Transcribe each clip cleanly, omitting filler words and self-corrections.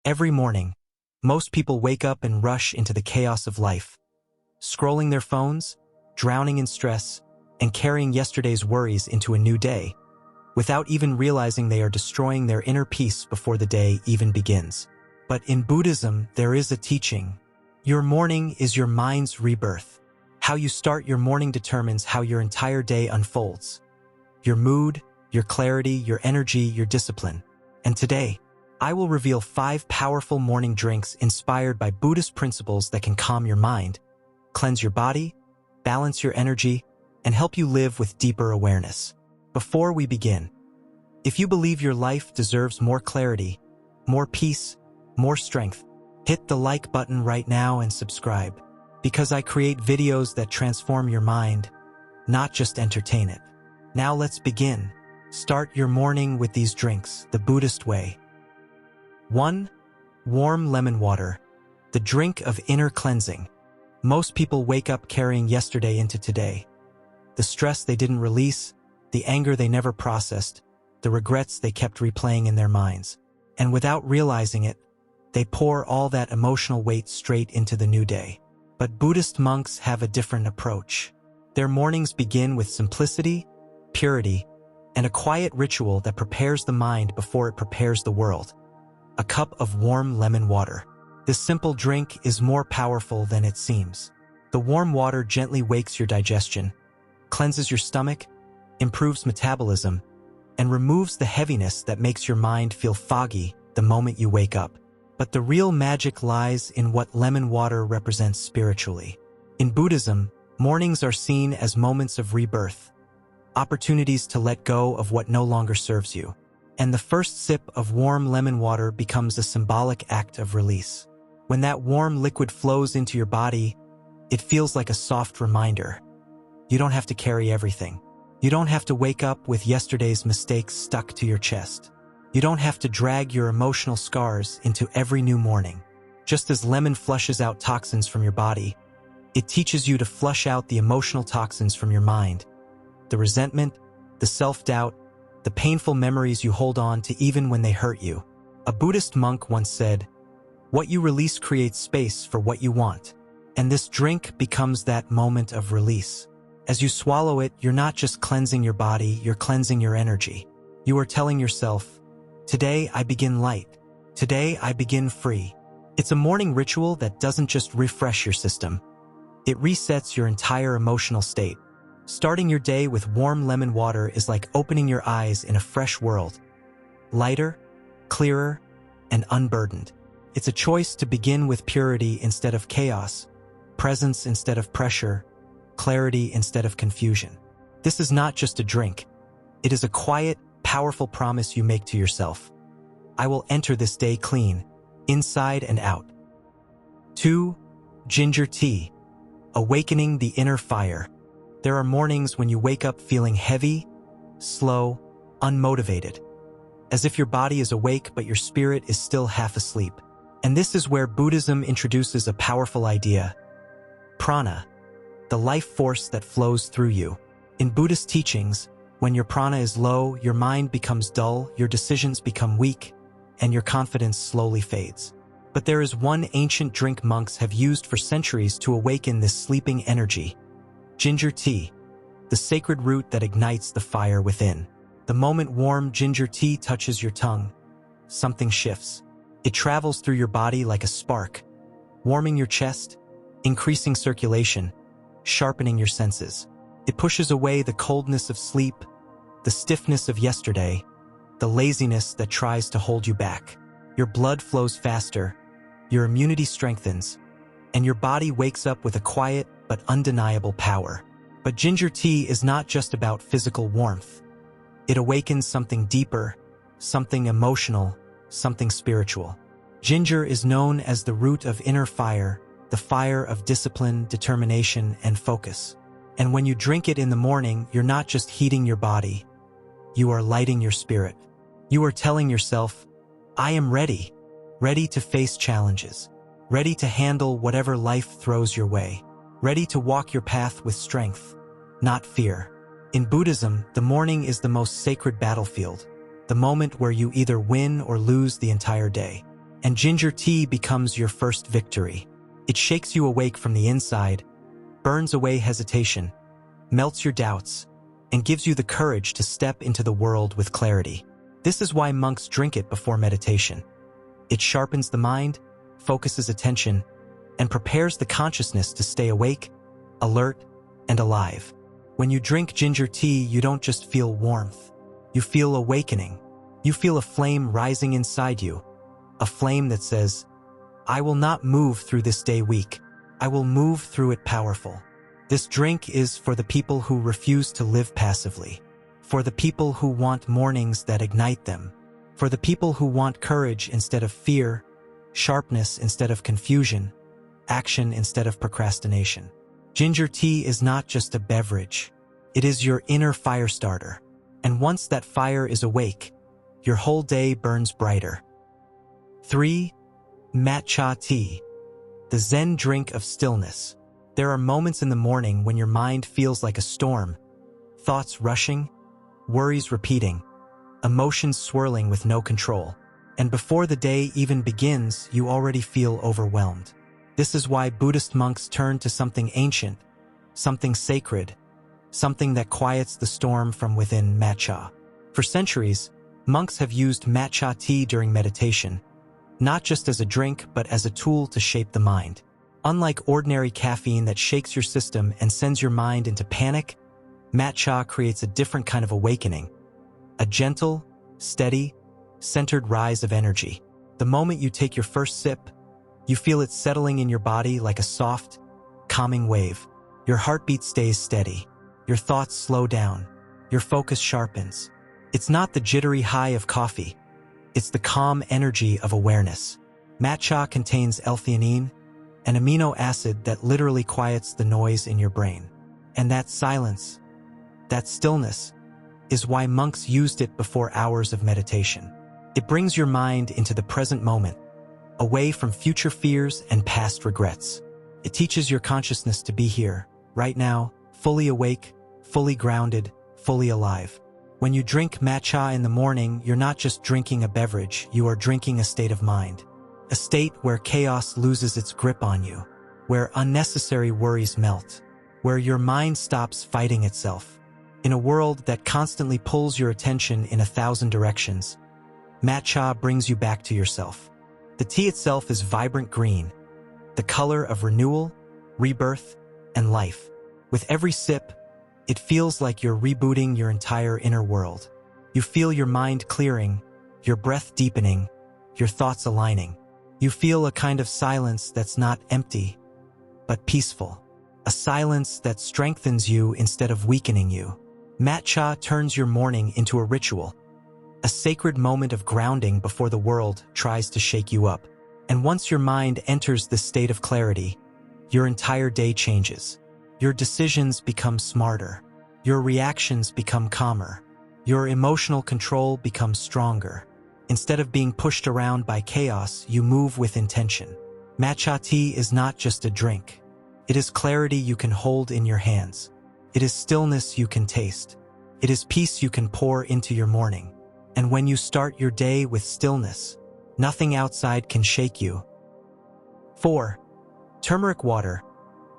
Every morning, most people wake up and rush into the chaos of life, scrolling their phones, drowning in stress, and carrying yesterday's worries into a new day, without even realizing they are destroying their inner peace before the day even begins. But in Buddhism, there is a teaching. Your morning is your mind's rebirth. How you start your morning determines how your entire day unfolds. Your mood, your clarity, your energy, your discipline. And today, I will reveal 5 powerful morning drinks inspired by Buddhist principles that can calm your mind, cleanse your body, balance your energy, and help you live with deeper awareness. Before we begin, if you believe your life deserves more clarity, more peace, more strength, hit the like button right now and subscribe, because I create videos that transform your mind, not just entertain it. Now let's begin. Start your morning with these drinks, the Buddhist way. 1. Warm lemon water, the drink of inner cleansing. Most people wake up carrying yesterday into today. The stress they didn't release, the anger they never processed, the regrets they kept replaying in their minds. And without realizing it, they pour all that emotional weight straight into the new day. But Buddhist monks have a different approach. Their mornings begin with simplicity, purity, and a quiet ritual that prepares the mind before it prepares the world. A cup of warm lemon water. This simple drink is more powerful than it seems. The warm water gently wakes your digestion, cleanses your stomach, improves metabolism, and removes the heaviness that makes your mind feel foggy the moment you wake up. But the real magic lies in what lemon water represents spiritually. In Buddhism, mornings are seen as moments of rebirth, opportunities to let go of what no longer serves you. And the first sip of warm lemon water becomes a symbolic act of release. When that warm liquid flows into your body, it feels like a soft reminder. You don't have to carry everything. You don't have to wake up with yesterday's mistakes stuck to your chest. You don't have to drag your emotional scars into every new morning. Just as lemon flushes out toxins from your body, it teaches you to flush out the emotional toxins from your mind. The resentment, the self-doubt, the painful memories you hold on to even when they hurt you. A Buddhist monk once said, "What you release creates space for what you want." And this drink becomes that moment of release. As you swallow it, you're not just cleansing your body, you're cleansing your energy. You are telling yourself, "Today I begin light. Today I begin free." It's a morning ritual that doesn't just refresh your system. It resets your entire emotional state. Starting your day with warm lemon water is like opening your eyes in a fresh world. Lighter, clearer, and unburdened. It's a choice to begin with purity instead of chaos, presence instead of pressure, clarity instead of confusion. This is not just a drink. It is a quiet, powerful promise you make to yourself. I will enter this day clean, inside and out. 2. Ginger tea, awakening the inner fire. There are mornings when you wake up feeling heavy, slow, unmotivated, as if your body is awake but your spirit is still half asleep. And this is where Buddhism introduces a powerful idea: prana, the life force that flows through you. In Buddhist teachings, when your prana is low, your mind becomes dull, your decisions become weak, and your confidence slowly fades. But there is one ancient drink monks have used for centuries to awaken this sleeping energy: ginger tea, the sacred root that ignites the fire within. The moment warm ginger tea touches your tongue, something shifts. It travels through your body like a spark, warming your chest, increasing circulation, sharpening your senses. It pushes away the coldness of sleep, the stiffness of yesterday, the laziness that tries to hold you back. Your blood flows faster, your immunity strengthens, and your body wakes up with a quiet but undeniable power. But ginger tea is not just about physical warmth. It awakens something deeper, something emotional, something spiritual. Ginger is known as the root of inner fire, the fire of discipline, determination, and focus. And when you drink it in the morning, you're not just heating your body, you are lighting your spirit. You are telling yourself, "I am ready, ready to face challenges, ready to handle whatever life throws your way, ready to walk your path with strength, not fear." In Buddhism, the morning is the most sacred battlefield, the moment where you either win or lose the entire day. And ginger tea becomes your first victory. It shakes you awake from the inside, burns away hesitation, melts your doubts, and gives you the courage to step into the world with clarity. This is why monks drink it before meditation. It sharpens the mind, focuses attention, and prepares the consciousness to stay awake, alert, and alive. When you drink ginger tea, you don't just feel warmth. You feel awakening. You feel a flame rising inside you, a flame that says, "I will not move through this day weak. I will move through it powerful." This drink is for the people who refuse to live passively, for the people who want mornings that ignite them, for the people who want courage instead of fear, sharpness instead of confusion, action instead of procrastination. Ginger tea is not just a beverage. It is your inner fire starter. And once that fire is awake, your whole day burns brighter. 3. Matcha Tea, the Zen drink of stillness. There are moments in the morning when your mind feels like a storm, thoughts rushing, worries repeating, emotions swirling with no control. And before the day even begins, you already feel overwhelmed. This is why Buddhist monks turn to something ancient, something sacred, something that quiets the storm from within: matcha. For centuries, monks have used matcha tea during meditation, not just as a drink, but as a tool to shape the mind. Unlike ordinary caffeine that shakes your system and sends your mind into panic, matcha creates a different kind of awakening, a gentle, steady, centered rise of energy. The moment you take your first sip, you feel it settling in your body like a soft, calming wave. Your heartbeat stays steady. Your thoughts slow down. Your focus sharpens. It's not the jittery high of coffee. It's the calm energy of awareness. Matcha contains L-theanine, an amino acid that literally quiets the noise in your brain. And that silence, that stillness, is why monks used it before hours of meditation. It brings your mind into the present moment, away from future fears and past regrets. It teaches your consciousness to be here, right now, fully awake, fully grounded, fully alive. When you drink matcha in the morning, you're not just drinking a beverage, you are drinking a state of mind. A state where chaos loses its grip on you, where unnecessary worries melt, where your mind stops fighting itself. In a world that constantly pulls your attention in 1,000 directions, matcha brings you back to yourself. The tea itself is vibrant green, the color of renewal, rebirth, and life. With every sip, it feels like you're rebooting your entire inner world. You feel your mind clearing, your breath deepening, your thoughts aligning. You feel a kind of silence that's not empty, but peaceful. A silence that strengthens you instead of weakening you. Matcha turns your morning into a ritual, a sacred moment of grounding before the world tries to shake you up. And once your mind enters this state of clarity, your entire day changes. Your decisions become smarter. Your reactions become calmer. Your emotional control becomes stronger. Instead of being pushed around by chaos, you move with intention. Matcha tea is not just a drink. It is clarity you can hold in your hands. It is stillness you can taste. It is peace you can pour into your morning. And when you start your day with stillness, nothing outside can shake you. 4. Turmeric water,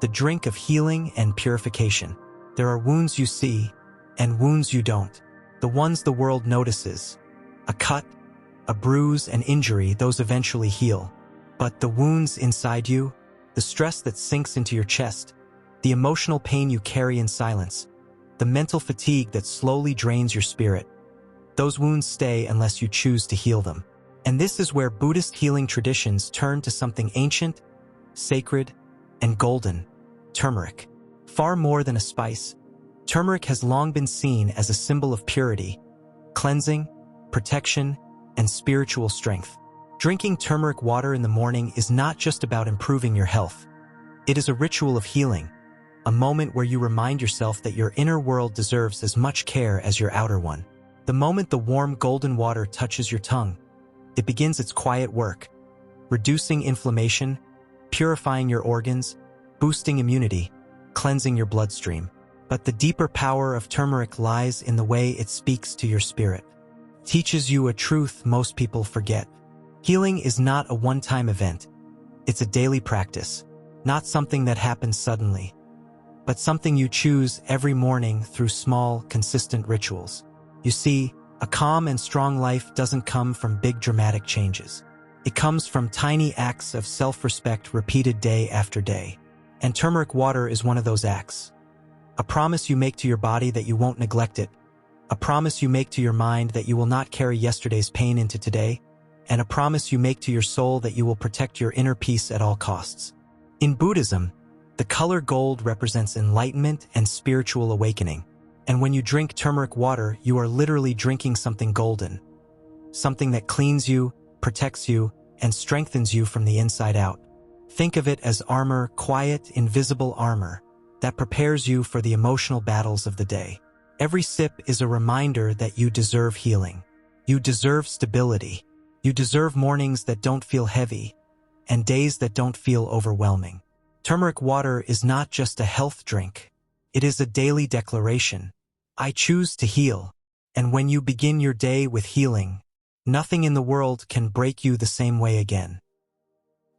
the drink of healing and purification. There are wounds you see and wounds you don't. The ones the world notices, a cut, a bruise, an injury, those eventually heal. But the wounds inside you, the stress that sinks into your chest, the emotional pain you carry in silence, the mental fatigue that slowly drains your spirit, those wounds stay unless you choose to heal them. And this is where Buddhist healing traditions turn to something ancient, sacred, and golden: turmeric. Far more than a spice, turmeric has long been seen as a symbol of purity, cleansing, protection, and spiritual strength. Drinking turmeric water in the morning is not just about improving your health. It is a ritual of healing, a moment where you remind yourself that your inner world deserves as much care as your outer one. The moment the warm golden water touches your tongue, it begins its quiet work, reducing inflammation, purifying your organs, boosting immunity, cleansing your bloodstream. But the deeper power of turmeric lies in the way it speaks to your spirit. It teaches you a truth most people forget. Healing is not a one-time event. It's a daily practice, not something that happens suddenly, but something you choose every morning through small, consistent rituals. You see, a calm and strong life doesn't come from big dramatic changes. It comes from tiny acts of self-respect repeated day after day. And turmeric water is one of those acts. A promise you make to your body that you won't neglect it. A promise you make to your mind that you will not carry yesterday's pain into today. And a promise you make to your soul that you will protect your inner peace at all costs. In Buddhism, the color gold represents enlightenment and spiritual awakening. And when you drink turmeric water, you are literally drinking something golden. Something that cleans you, protects you, and strengthens you from the inside out. Think of it as armor, quiet, invisible armor, that prepares you for the emotional battles of the day. Every sip is a reminder that you deserve healing. You deserve stability. You deserve mornings that don't feel heavy, and days that don't feel overwhelming. Turmeric water is not just a health drink. It is a daily declaration. I choose to heal. And when you begin your day with healing, nothing in the world can break you the same way again.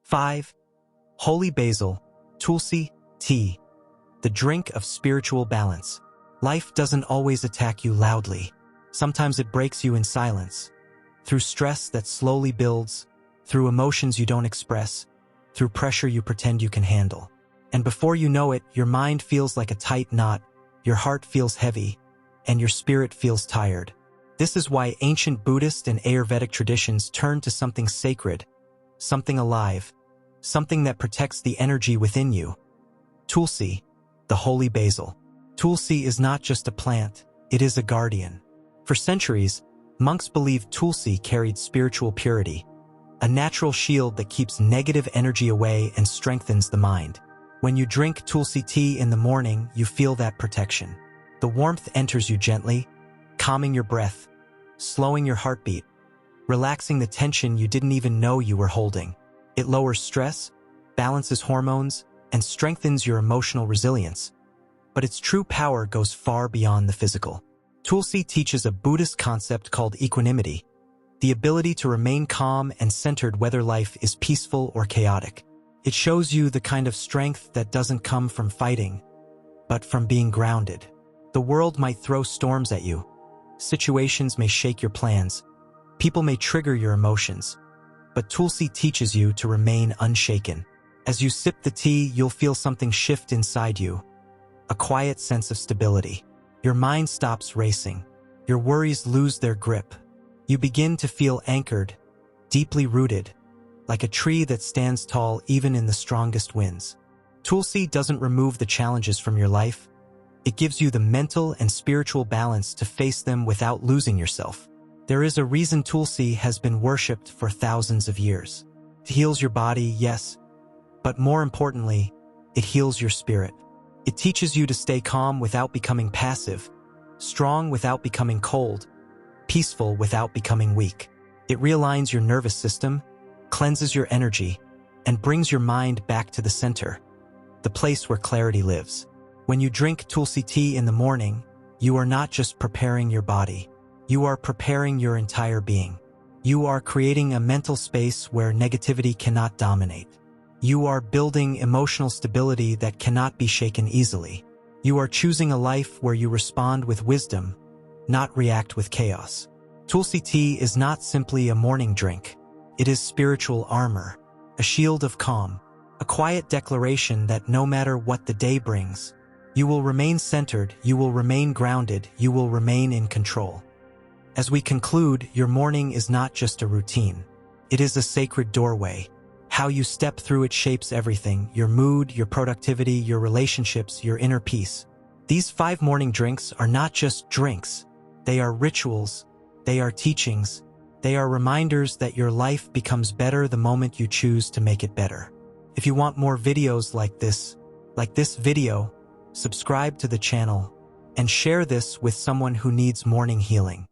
5. Holy basil, tulsi tea, the drink of spiritual balance. Life doesn't always attack you loudly. Sometimes it breaks you in silence. Through stress that slowly builds, through emotions you don't express, through pressure you pretend you can handle. And before you know it, your mind feels like a tight knot, your heart feels heavy, and your spirit feels tired. This is why ancient Buddhist and Ayurvedic traditions turn to something sacred, something alive, something that protects the energy within you. Tulsi, the holy basil. Tulsi is not just a plant, it is a guardian. For centuries, monks believed tulsi carried spiritual purity, a natural shield that keeps negative energy away and strengthens the mind. When you drink tulsi tea in the morning, you feel that protection. The warmth enters you gently, calming your breath, slowing your heartbeat, relaxing the tension you didn't even know you were holding. It lowers stress, balances hormones, and strengthens your emotional resilience. But its true power goes far beyond the physical. Tulsi teaches a Buddhist concept called equanimity, the ability to remain calm and centered whether life is peaceful or chaotic. It shows you the kind of strength that doesn't come from fighting, but from being grounded. The world might throw storms at you. Situations may shake your plans. People may trigger your emotions. But Tulsi teaches you to remain unshaken. As you sip the tea, you'll feel something shift inside you, a quiet sense of stability. Your mind stops racing. Your worries lose their grip. You begin to feel anchored, deeply rooted, like a tree that stands tall even in the strongest winds. Tulsi doesn't remove the challenges from your life. It gives you the mental and spiritual balance to face them without losing yourself. There is a reason Tulsi has been worshipped for thousands of years. It heals your body, yes, but more importantly, it heals your spirit. It teaches you to stay calm without becoming passive, strong without becoming cold, peaceful without becoming weak. It realigns your nervous system, cleanses your energy, and brings your mind back to the center, the place where clarity lives. When you drink Tulsi tea in the morning, you are not just preparing your body. You are preparing your entire being. You are creating a mental space where negativity cannot dominate. You are building emotional stability that cannot be shaken easily. You are choosing a life where you respond with wisdom, not react with chaos. Tulsi tea is not simply a morning drink. It is spiritual armor, a shield of calm, a quiet declaration that no matter what the day brings, you will remain centered, you will remain grounded, you will remain in control. As we conclude, your morning is not just a routine. It is a sacred doorway. How you step through it shapes everything: your mood, your productivity, your relationships, your inner peace. These 5 morning drinks are not just drinks. They are rituals. They are teachings. They are reminders that your life becomes better the moment you choose to make it better. If you want more videos like this video, subscribe to the channel and share this with someone who needs morning healing.